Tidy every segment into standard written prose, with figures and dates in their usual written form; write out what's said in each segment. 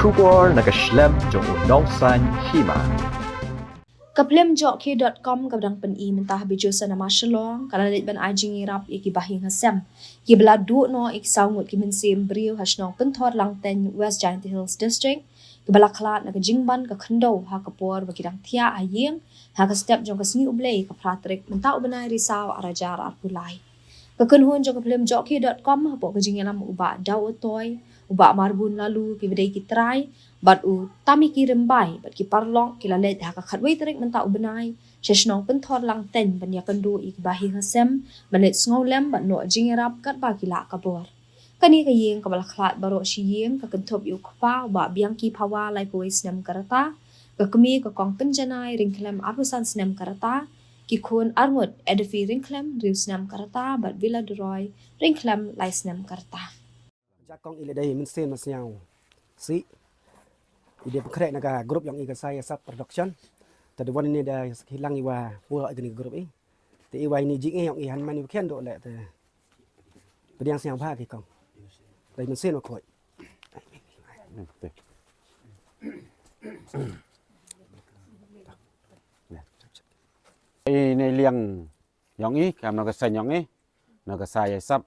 kubor nakaslem jong udongsan Hima. Phlim Johkhe.com kadang pen mentah bejo sana masyalong kalau Leit ban Jingïarap iki Bahaïing hasem ki beladu no ik saungut ki mensim brio hasnong Pynthorlangtein West Giant Hills District ki balaklat na ka jingban ka Khyndew ha kapor bakidang tia ayeng ha ka step jong ka singi ublay ka pratrik mentau benai risau arajar arpulai ka kunhun jong Phlim Johkhe.com ha po ka Jingïarap uba daw otoy uba marbun lalu ki bedai ki try bat u tami ki rembai bat ki parlong ki Leit ha ka khatwei tarik mentau benai sesnong Pynthorlangtein ban ya Khyndew ik Bahaïing hasem Leit ngolem bat no Jingïarap kat ba ki la kabor kani ka yeng ka balaklat baro si yeng ka kentop yu khpa ba biang ki phawa lai poi snem karata ka kemi ka kong penjanai ringklem arusan snem karata ki khun arngut edifi ringklem riu snem karata bat villa droy ringklem lai snem karata jakong ile dai min sen masnyau si ide pekrek naga grup yang iga saya sub production tadi wan ini dah hilang iwa pula ini grup ini te iwa ini jing yang ihan mani ken do le te bediang siang ba ki kong dai min sen ko ini liang yang ini kam naga sen yang ini naga saya sub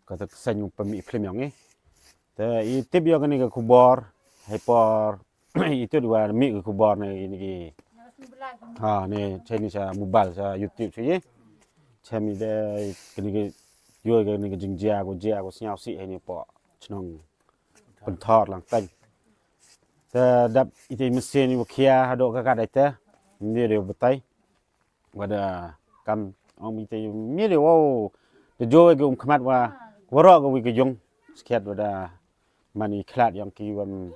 kata sen pemi Phlim yang ini te i tip yo kani ka kubor hyper itu dua mi ke kubor ni ha ni chini sa mobile sa YouTube sih chami de kani ke yo kani ke Jingïarap ko siao si ni po chnong Pynthorlangtein te dap itu mesin ni kia hado ka dai te ni de betai wada kam om itu mi de wo de jo ke khmat wa waro ko wi ke jong sket wada mani klat yang ki wan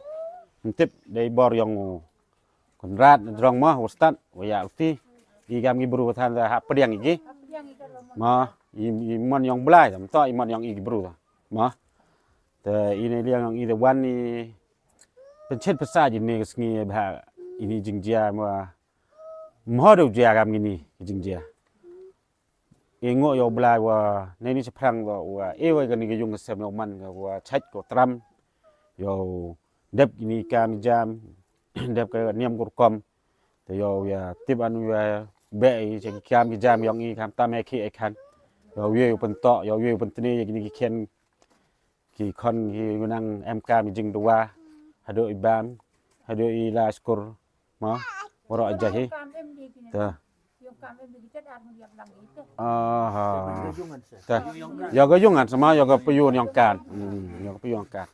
tip dai bor yang konrad drong mah ustad waya uti i gam gi bru than ha pediang iki ma i mon yang blai tam to i mon yang i bru ma te ini liang yang i the one ni เป็นเช่นภาษาจีนก็สงีแบบอินี่จิงเจียมาหม้อดูเจียกันกินี่จิงเจียเองงอยบลายว่าในนี้จะพังว่าเอวกันนี่ก็ยุ่งกับเสพนมันก็ว่าชัดก็ตรำอยู่เด็บกินี่การจามเด็บก็เนียมกุกรมแต่อยู่อย่าติบันว่าเบะจะการจามอย่างนี้คำตามแม่ขี้ไอ้คันอยู่อยู่เป็นโตอยู่อยู่เป็นตีอย่างนี้กี่เขียนกี่คนกี่นั่งแอมการมีจิงตัวhado ibam hado ila skor ma waro ajahi ta ta yoga yungan sama yoga piyun yang kan yoga piyun kan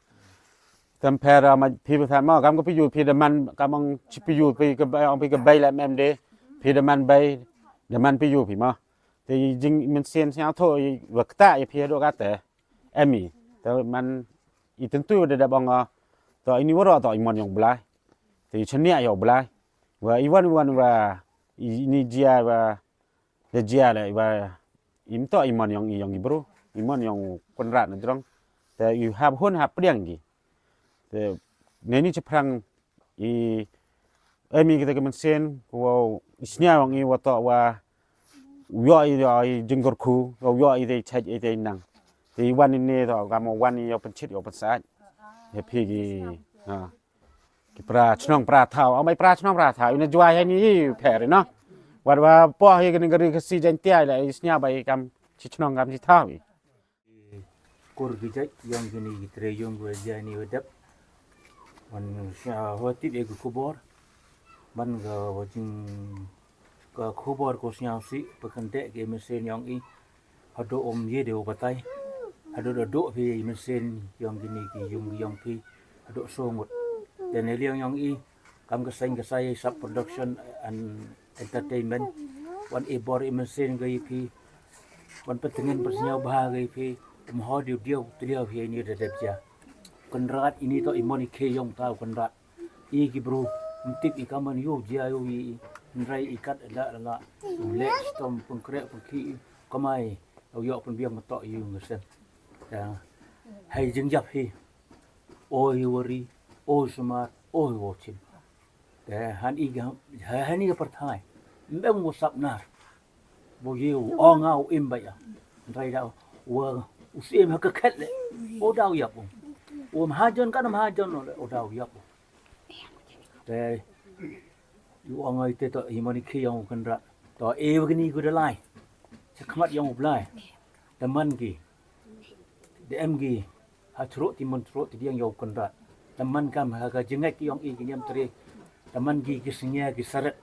tempera ma pi pathan ma kam ko piyu pi daman kamang piyu pi ke ong pi ke bai la mem de pi daman bai daman piyu pi ma te jing men sen sia tho wakta ya pi do ka te emi te man i tentu de da bang to ini waro to imon yang belai thì chân nhẹ hiểu belai và iwan và ini dia và the dia lại và im to imon yang ibro imon yang konrat na drong te you have hun have priang gi te neni cheprang I emi kita ke mensen ko isnya wang I wato wa yo I jingorku yo I de chaj I nang te iwan ini to kamo wan yo penchit yo pensat happy gi ki pra chnong pra thao au mai pra chnong pra thao ina jwa hai ni phe no wa wa po hi kan gari ka si jan tia la isnya bai kam chi chnong kam chi thao i kur gi jai yang gini gi tre yung go ja ni wedap wan sha ho tip e ku bor ban ga wa jing ka khu bor ko snya si pakan te ge mesin yang I hado ye de batai hado do phi mesin yang gini ki yung yang phi hado so ngot dan liang yang I kam ka saya sub production and entertainment wan e bor mesin ga phi wan petengin persnya bah ga phi ho dia phi ni de ja konrat ini to imoni ke yong tau konrat I ki bro tip I kaman yo dia yo I nrai ikat la le stom pengkrek pengki kamai yo pen biang matok yu ngesen ya hai Jingïarap hi oi wori oi smart oi watching de han I perthai mbem wo sapnar bo yu o ngau im ba ya nrai da wo usim ha ka khet le o dau yap o mahajon kan mahajon o dau yap te yu angai te to Hima ni khi yang kan ra to e gani gu da lai se khmat yang ublai teman gi DM gi ha thro ti mon thro ti yang yo kan ra teman kam ha ga jengek ki yang i ki nyam tre teman gi ki snya ki sarat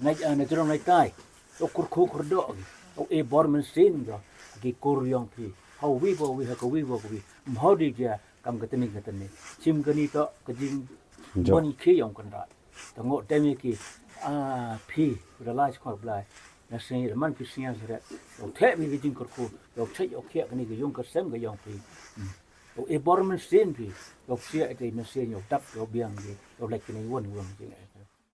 ngai na trong ngai tai to kur khu kur do gi to e bor men sin ga ki kur yang ki hau wi bo wi ha ko wi bo ko wi mho di ja kam ga tani chim gani to ka jing bon khi yang kan ra to ngo te mi ki phi ra lai khor blai na sen man pi sian sere to the mi ki jing kur khu to che yo khia ka ni ki yong ka sem ga yong phi to e bor men sin phi to sia te men sen yo tap yo biang gi to lek ni won won jing